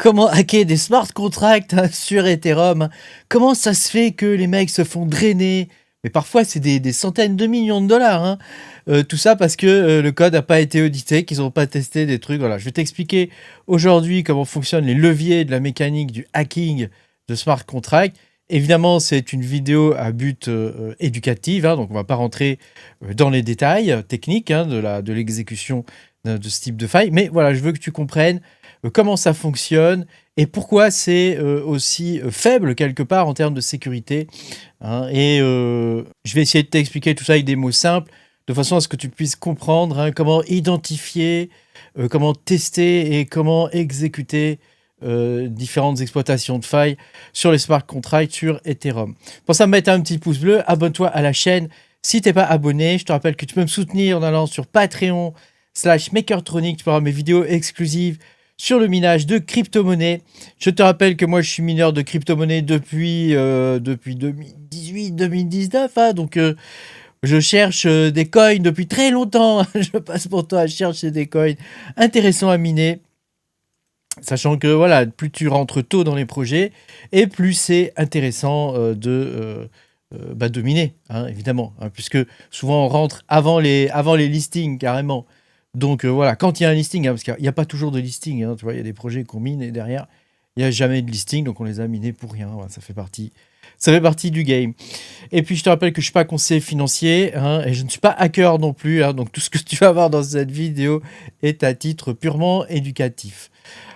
Comment hacker des smart contracts sur Ethereum? Comment ça se fait que les mecs se font drainer? Mais parfois, c'est des centaines de millions de dollars, hein. Tout ça parce que le code n'a pas été audité, qu'ils n'ont pas testé des trucs. Voilà, je vais t'expliquer aujourd'hui comment fonctionnent les leviers de la mécanique du hacking de smart contracts. Évidemment, c'est une vidéo à but éducatif, hein, donc on ne va pas rentrer dans les détails techniques de l'exécution de ce type de faille. Mais voilà, je veux que tu comprennes comment ça fonctionne et pourquoi c'est aussi faible quelque part en termes de sécurité, hein. Et je vais essayer de t'expliquer tout ça avec des mots simples, de façon à ce que tu puisses comprendre comment identifier, comment tester et comment exécuter différentes exploitations de failles sur les smart contracts sur Ethereum. Pour ça, mettre un petit pouce bleu, abonne-toi à la chaîne si tu n'es pas abonné. Je te rappelle que tu peux me soutenir en allant sur Patreon/Makertronic. Tu peux avoir mes vidéos exclusives sur le minage de crypto-monnaies. Je te rappelle que moi, je suis mineur de crypto-monnaies depuis 2018-2019. Hein, donc, je cherche des coins depuis très longtemps. Je passe mon temps à chercher des coins intéressants à miner. Sachant que voilà, plus tu rentres tôt dans les projets, et plus c'est intéressant de miner, hein, évidemment. Hein, puisque souvent on rentre avant les listings, carrément. Donc voilà, quand il y a un listing, hein, parce qu'il n'y a pas toujours de listing, hein, tu vois, il y a des projets qu'on mine et derrière, il n'y a jamais de listing, donc on les a minés pour rien. Voilà, ça fait partie du game. Et puis je te rappelle que je ne suis pas conseiller financier, hein, et je ne suis pas hacker non plus, hein, donc tout ce que tu vas voir dans cette vidéo est à titre purement éducatif.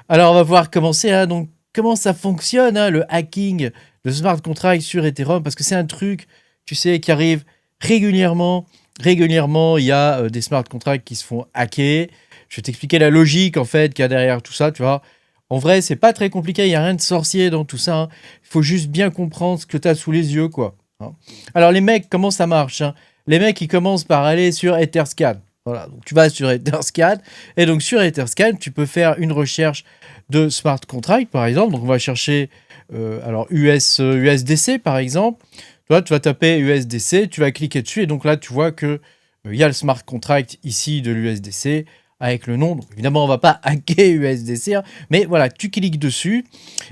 Alors on va voir commencer, hein, donc comment ça fonctionne, hein, le hacking de smart contract sur Ethereum, parce que c'est un truc, tu sais, qui arrive régulièrement. Régulièrement, il y a des smart contracts qui se font hacker. Je vais t'expliquer la logique, en fait, qu'il y a derrière tout ça, tu vois. En vrai, c'est pas très compliqué, il n'y a rien de sorcier dans tout ça, hein. Il faut juste bien comprendre ce que tu as sous les yeux, quoi, hein. Alors, les mecs, comment ça marche, hein? Les mecs, ils commencent par aller sur Etherscan. Voilà, donc tu vas sur Etherscan, et donc sur Etherscan, tu peux faire une recherche de smart contract, par exemple. Donc, on va chercher USDC, par exemple. Toi, tu vas taper USDC, tu vas cliquer dessus, et donc là, tu vois que il y a le smart contract ici de l'USDC avec le nom. Donc, évidemment, on ne va pas hacker USDC, hein, mais voilà, tu cliques dessus.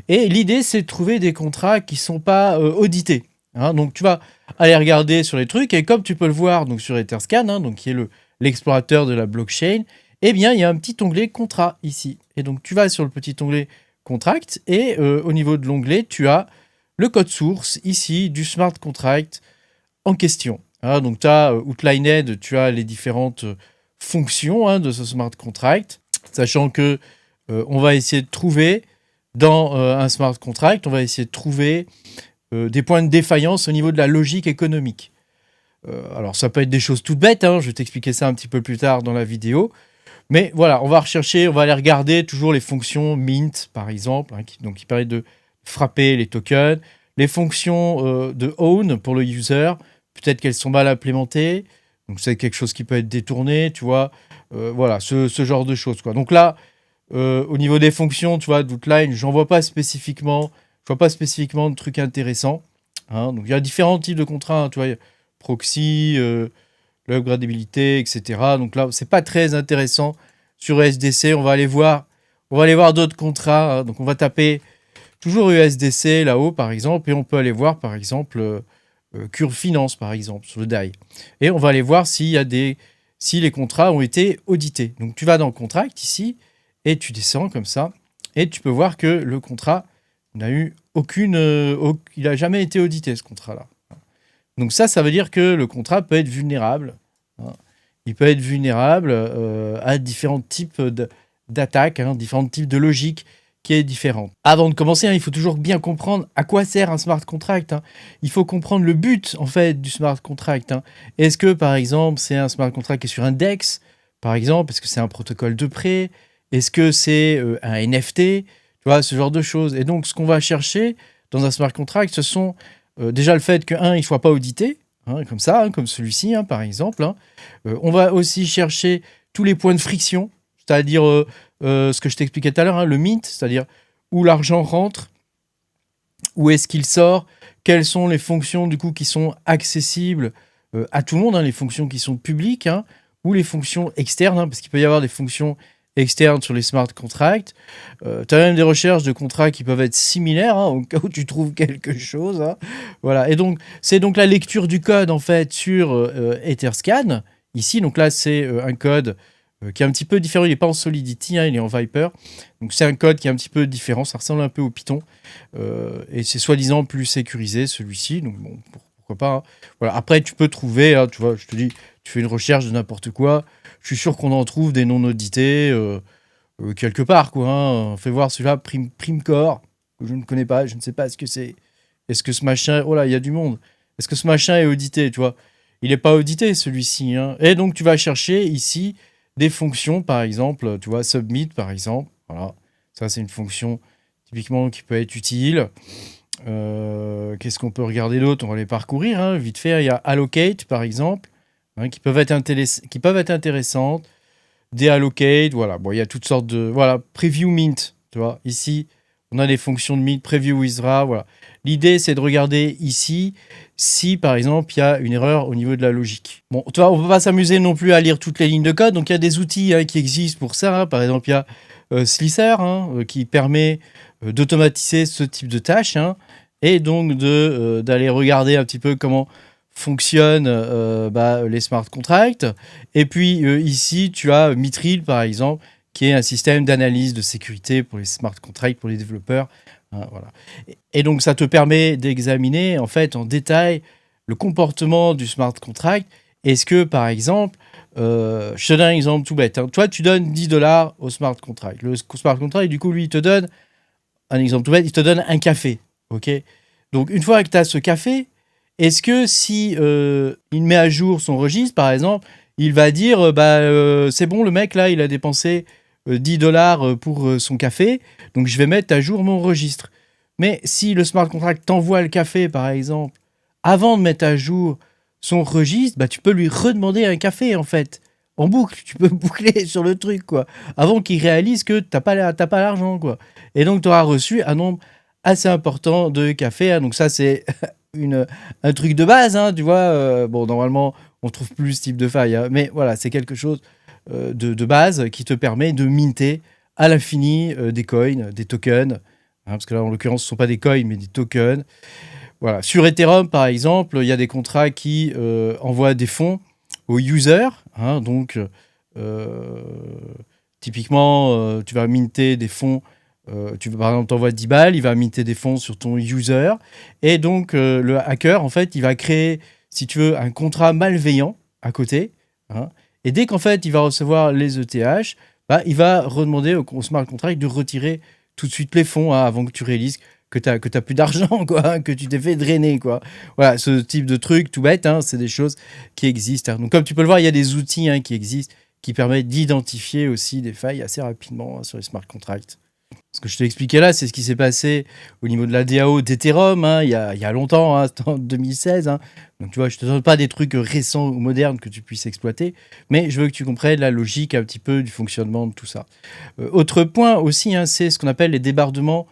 Et l'idée, c'est de trouver des contrats qui ne sont pas audités, hein. Donc, tu vas aller regarder sur les trucs, et comme tu peux le voir donc, sur Etherscan, hein, donc, qui est l'explorateur de la blockchain, eh bien, il y a un petit onglet contrat ici. Et donc, tu vas sur le petit onglet contract, et au niveau de l'onglet, tu as le code source ici du smart contract en question. Hein, donc, tu as outlined, tu as les différentes fonctions, hein, de ce smart contract, sachant que on va essayer de trouver dans un smart contract, on va essayer de trouver des points de défaillance au niveau de la logique économique. Alors, ça peut être des choses toutes bêtes, hein, je vais t'expliquer ça un petit peu plus tard dans la vidéo. Mais voilà, on va rechercher, on va aller regarder toujours les fonctions mint, par exemple, hein, qui permettent de frapper les tokens. Les fonctions de own pour le user, peut-être qu'elles sont mal implémentées. Donc, c'est quelque chose qui peut être détourné, tu vois. Voilà, ce genre de choses, quoi. Donc là, au niveau des fonctions, tu vois, d'outline, je vois pas spécifiquement de trucs intéressants, hein. Donc, il y a différents types de contrats, hein, tu vois, proxy, l'upgradabilité, etc. Donc là, c'est pas très intéressant sur USDC. On va aller voir d'autres contrats, hein. Donc, on va taper toujours USDC là-haut, par exemple, et on peut aller voir, par exemple, Curve Finance, par exemple, sur le DAI. Et on va aller voir si les contrats ont été audités. Donc, tu vas dans le contract ici, et tu descends comme ça, et tu peux voir que le contrat n'a eu il n'a jamais été audité, ce contrat-là. Donc ça veut dire que le contrat peut être vulnérable, hein. Il peut être vulnérable à différents types d'attaques, hein, différents types de logiques qui est différente. Avant de commencer, hein, il faut toujours bien comprendre à quoi sert un smart contract, hein. Il faut comprendre le but, en fait, du smart contract, hein. Est-ce que, par exemple, c'est un smart contract qui est sur un DEX, par exemple? Est-ce que c'est un protocole de prêt? Est-ce que c'est un NFT? Tu vois, ce genre de choses. Et donc, ce qu'on va chercher dans un smart contract, ce sont déjà le fait que, il ne soit pas audité, hein, comme ça, hein, comme celui-ci, hein, par exemple, hein. On va aussi chercher tous les points de friction, c'est-à-dire ce que je t'expliquais tout à l'heure, hein, le mint, c'est-à-dire où l'argent rentre, où est-ce qu'il sort, quelles sont les fonctions du coup qui sont accessibles à tout le monde, hein, les fonctions qui sont publiques, hein, ou les fonctions externes, hein, parce qu'il peut y avoir des fonctions externes sur les smart contracts. Tu as même des recherches de contrats qui peuvent être similaires, hein, au cas où tu trouves quelque chose. Hein. Voilà. Et donc, c'est donc la lecture du code, en fait, sur Etherscan. Ici, donc là, c'est un code qui est un petit peu différent. Il n'est pas en Solidity, hein, il est en Viper. Donc, c'est un code qui est un petit peu différent. Ça ressemble un peu au Python. Et c'est soi-disant plus sécurisé, celui-ci. Donc, bon, pourquoi pas. Hein. Voilà. Après, tu peux trouver, hein, tu vois, je te dis, tu fais une recherche de n'importe quoi. Je suis sûr qu'on en trouve des non audités quelque part, quoi. Hein. Fais voir celui-là, Primecore, que je ne connais pas. Je ne sais pas ce que c'est. Est-ce que ce machin... Oh là, il y a du monde. Est-ce que ce machin est audité, tu vois? Il n'est pas audité, celui-ci. Hein. Et donc, tu vas chercher ici des fonctions, par exemple. Tu vois, submit, par exemple. Voilà. Ça, c'est une fonction typiquement qui peut être utile. Qu'est-ce qu'on peut regarder d'autre? On va les parcourir, hein, vite fait. Il y a allocate, par exemple, hein, qui peuvent être intéressantes. Deallocate, voilà. Bon, il y a toutes sortes de... Voilà, preview mint, tu vois. Ici, on a les fonctions de mint, preview withdraw, voilà. L'idée, c'est de regarder ici si, par exemple, il y a une erreur au niveau de la logique. Bon, tu vois, on ne peut pas s'amuser non plus à lire toutes les lignes de code, donc il y a des outils qui existent pour ça. Hein. Par exemple, il y a Slicer, qui permet d'automatiser ce type de tâches, hein, et donc d'aller regarder un petit peu comment fonctionnent les smart contracts. Et puis ici, tu as Mithril, par exemple, qui est un système d'analyse de sécurité pour les smart contracts, pour les développeurs. Hein, voilà. Et donc, ça te permet d'examiner en fait en détail le comportement du smart contract. Est-ce que, par exemple, je te donne un exemple tout bête. Hein. Toi, tu donnes $10 au smart contract. Le smart contract, du coup, lui, il te donne un exemple tout bête, il te donne un café. Ok. Donc, une fois que tu as ce café, est-ce que si il met à jour son registre, par exemple, il va dire c'est bon, le mec là, il a dépensé $10 pour son café, donc je vais mettre à jour mon registre. Mais si le smart contract t'envoie le café, par exemple, avant de mettre à jour son registre, bah, tu peux lui redemander un café en fait. En boucle, tu peux boucler sur le truc, quoi. Avant qu'il réalise que t'as pas l'argent, quoi. Et donc, tu auras reçu un nombre assez important de café. Hein. Donc, ça, c'est un truc de base, hein, tu vois. Bon, normalement, on trouve plus ce type de faille. Hein, mais voilà, c'est quelque chose de base qui te permet de minter à l'infini des coins, des tokens. Hein, parce que là, en l'occurrence, ce ne sont pas des coins, mais des tokens. Voilà. Sur Ethereum, par exemple, il y a des contrats qui envoient des fonds aux users. Hein, donc, typiquement, tu vas minter des fonds. Par exemple, t'envoies 10 balles, il va minter des fonds sur ton user. Et donc, le hacker, en fait, il va créer, si tu veux, un contrat malveillant à côté. Hein, et dès qu'en fait, il va recevoir les ETH, bah, il va redemander au smart contract de retirer tout de suite les fonds avant que tu réalises que tu n'as plus d'argent, quoi, que tu t'es fait drainer, quoi. Voilà, ce type de truc tout bête, hein, c'est des choses qui existent. Hein. Donc, comme tu peux le voir, il y a des outils qui existent qui permettent d'identifier aussi des failles assez rapidement sur les smart contracts. Ce que je t'ai expliqué là, c'est ce qui s'est passé au niveau de la DAO d'Ethereum il y a longtemps, hein, c'était en 2016. Hein. Donc tu vois, je ne te donne pas des trucs récents ou modernes que tu puisses exploiter, mais je veux que tu comprennes la logique un petit peu du fonctionnement de tout ça. Autre point aussi, hein, c'est ce qu'on appelle les débordements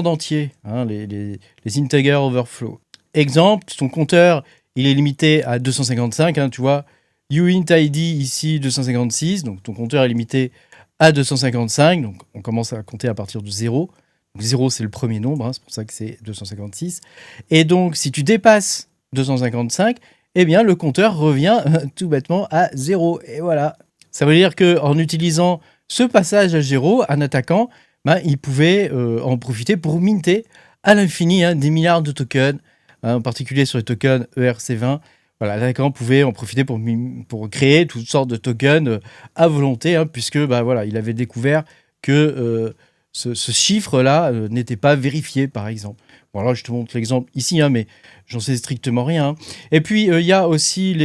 d'entiers, hein, les integer overflow. Exemple, ton compteur, il est limité à 255, hein, tu vois, uint ID ici 256, donc ton compteur est limité à 255, donc on commence à compter à partir de 0. Donc 0, c'est le premier nombre, hein, c'est pour ça que c'est 256. Et donc, si tu dépasses 255, eh bien, le compteur revient tout bêtement à 0. Et voilà. Ça veut dire qu'en utilisant ce passage à 0, un attaquant, il pouvait en profiter pour minter à l'infini des milliards de tokens, en particulier sur les tokens ERC20. Voilà, l'attaquant pouvait en profiter pour créer toutes sortes de tokens à volonté, puisque voilà, il avait découvert que ce chiffre-là n'était pas vérifié, par exemple. Bon, là, je te montre l'exemple ici, mais j'en sais strictement rien. Et puis, il y a aussi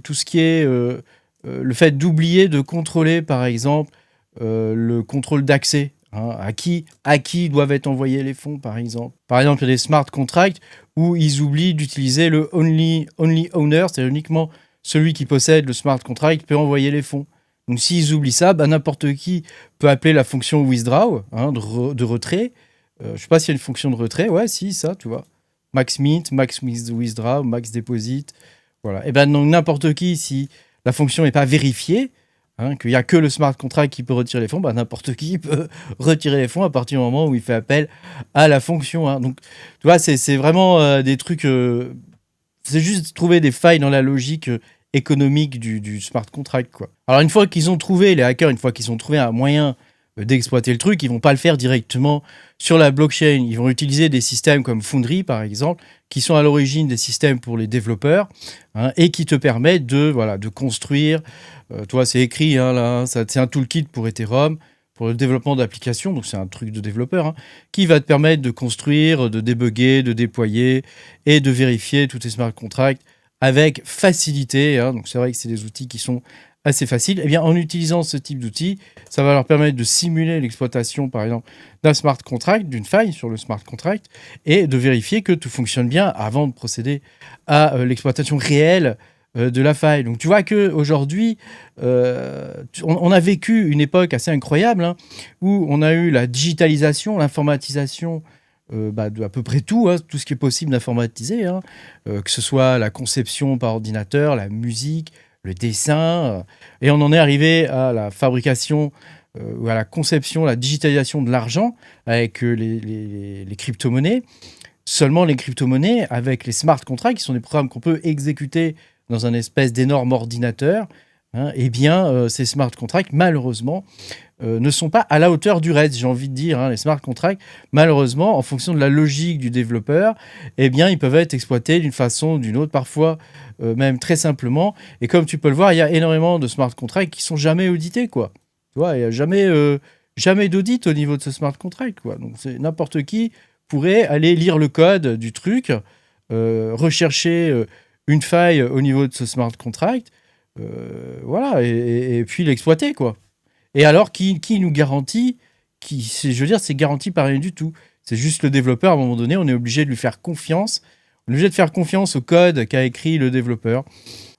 tout ce qui est le fait d'oublier de contrôler, par exemple, le contrôle d'accès. À qui doivent être envoyés les fonds, par exemple. Par exemple, il y a des smart contracts où ils oublient d'utiliser le only owner, c'est-à-dire uniquement celui qui possède le smart contract peut envoyer les fonds. Donc s'ils oublient ça, n'importe qui peut appeler la fonction withdraw, de retrait. Je ne sais pas s'il y a une fonction de retrait. Ouais, si, ça, tu vois. Max mint, max withdraw, max deposit. Voilà. Et donc n'importe qui, si la fonction n'est pas vérifiée, hein, qu'il n'y a que le smart contract qui peut retirer les fonds, bah, n'importe qui peut retirer les fonds à partir du moment où il fait appel à la fonction, hein. Donc, tu vois, c'est vraiment des trucs. C'est juste trouver des failles dans la logique économique du smart contract, quoi. Alors, une fois qu'ils ont trouvé, les hackers, une fois qu'ils ont trouvé un moyen d'exploiter le truc, ils vont pas le faire directement sur la blockchain. Ils vont utiliser des systèmes comme Foundry, par exemple, qui sont à l'origine des systèmes pour les développeurs, hein, et qui te permettent de construire. Toi, c'est écrit, hein, là, hein, c'est un toolkit pour Ethereum, pour le développement d'applications, donc c'est un truc de développeur, hein, qui va te permettre de construire, de débugger, de déployer et de vérifier tous tes smart contracts avec facilité, hein. Donc c'est vrai que c'est des outils qui sont assez faciles. Eh bien, en utilisant ce type d'outils, ça va leur permettre de simuler l'exploitation, par exemple, d'un smart contract, d'une faille sur le smart contract, et de vérifier que tout fonctionne bien avant de procéder à l'exploitation réelle de la faille. Donc tu vois qu'aujourd'hui, on a vécu une époque assez incroyable, hein, où on a eu la digitalisation, l'informatisation de à peu près tout, hein, tout ce qui est possible d'informatiser, hein, que ce soit la conception par ordinateur, la musique, le dessin, et on en est arrivé à la fabrication ou à la conception, la digitalisation de l'argent avec les crypto-monnaies. Seulement les crypto-monnaies, avec les smart contracts, qui sont des programmes qu'on peut exécuter dans un espèce d'énorme ordinateur, hein, eh bien, ces smart contracts, malheureusement, ne sont pas à la hauteur du reste, j'ai envie de dire, hein. Les smart contracts, malheureusement, en fonction de la logique du développeur, eh bien, ils peuvent être exploités d'une façon ou d'une autre, parfois même très simplement. Et comme tu peux le voir, il y a énormément de smart contracts qui sont jamais audités, quoi. Tu vois, il n'y a jamais d'audit au niveau de ce smart contract, quoi. Donc, c'est n'importe qui pourrait aller lire le code du truc, rechercher une faille au niveau de ce smart contract, voilà, et puis l'exploiter, quoi. Et alors, qui nous garantit, je veux dire, c'est garanti par rien du tout. C'est juste le développeur, à un moment donné, on est obligé de lui faire confiance. On est obligé de faire confiance au code qu'a écrit le développeur.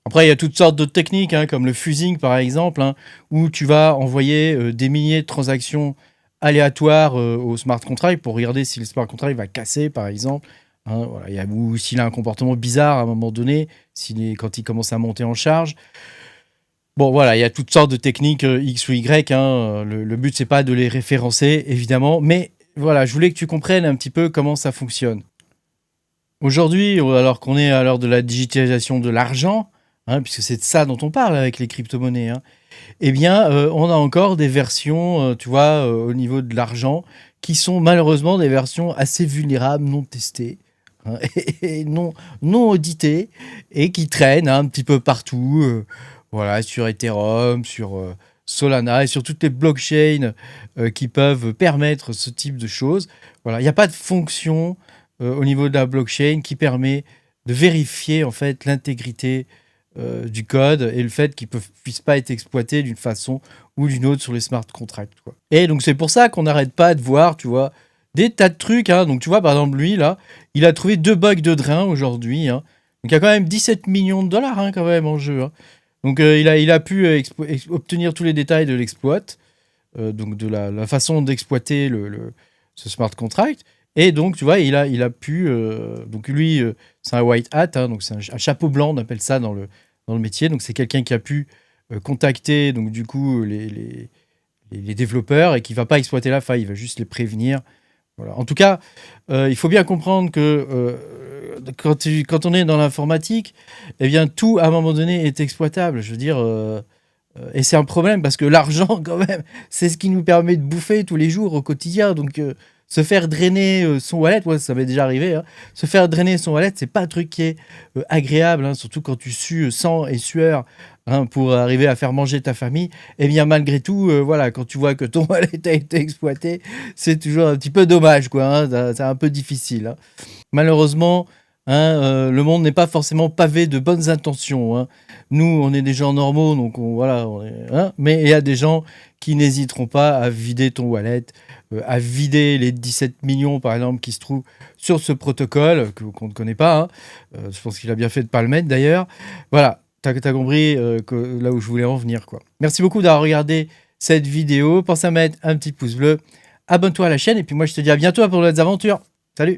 Après, il y a toutes sortes d'autres techniques, hein, comme le fusing, par exemple, hein, où tu vas envoyer des milliers de transactions aléatoires au smart contract pour regarder si le smart contract va casser, par exemple. Hein, voilà, ou s'il a un comportement bizarre à un moment donné, quand il commence à monter en charge. Bon, voilà, il y a toutes sortes de techniques X ou Y, hein. Le but, c'est pas de les référencer, évidemment. Mais voilà, je voulais que tu comprennes un petit peu comment ça fonctionne. Aujourd'hui, alors qu'on est à l'heure de la digitalisation de l'argent, hein, puisque c'est de ça dont on parle avec les crypto-monnaies, hein, eh bien, on a encore des versions, tu vois, au niveau de l'argent, qui sont malheureusement des versions assez vulnérables, non testées, hein, et non auditées, et qui traînent, hein, un petit peu partout. Voilà, sur Ethereum, sur Solana et sur toutes les blockchains qui peuvent permettre ce type de choses. Voilà, il n'y a pas de fonction au niveau de la blockchain qui permet de vérifier en fait l'intégrité du code et le fait qu'il ne puisse pas être exploité d'une façon ou d'une autre sur les smart contracts, quoi. Et donc c'est pour ça qu'on n'arrête pas de voir, tu vois, des tas de trucs, hein. Donc tu vois, par exemple, lui, là, il a trouvé 2 bugs de drain aujourd'hui, hein. Donc il y a quand même 17 millions de dollars, hein, quand même en jeu, hein. Donc il a pu obtenir tous les détails de l'exploit, donc de la façon d'exploiter ce smart contract. Et donc, tu vois, il a pu... donc lui, c'est un white hat, hein, donc c'est un chapeau blanc, on appelle ça dans le métier. Donc c'est quelqu'un qui a pu contacter, donc du coup, les développeurs et qui ne va pas exploiter la faille, il va juste les prévenir. Voilà. En tout cas, il faut bien comprendre que quand on est dans l'informatique, eh bien, tout, à un moment donné, est exploitable. Je veux dire, et c'est un problème parce que l'argent, quand même, c'est ce qui nous permet de bouffer tous les jours au quotidien. Donc, se faire drainer son wallet, ouais, ça m'est déjà arrivé, hein. Se faire drainer son wallet, c'est pas un truc qui est agréable, hein, surtout quand tu sues sang et sueur, hein, pour arriver à faire manger ta famille. Eh bien, malgré tout, voilà, quand tu vois que ton wallet a été exploité, c'est toujours un petit peu dommage, quoi, hein, c'est un peu difficile, hein. Malheureusement, hein, le monde n'est pas forcément pavé de bonnes intentions, hein. Nous, on est des gens normaux, donc voilà, hein, mais il y a des gens qui n'hésiteront pas à vider ton wallet, à vider les 17 millions, par exemple, qui se trouvent sur ce protocole, qu'on ne connaît pas, hein. Je pense qu'il a bien fait de ne pas le mettre, d'ailleurs. Voilà, t'as compris là où je voulais en venir, quoi. Merci beaucoup d'avoir regardé cette vidéo. Pense à mettre un petit pouce bleu, abonne-toi à la chaîne, et puis moi, je te dis à bientôt pour de nouvelles aventures. Salut!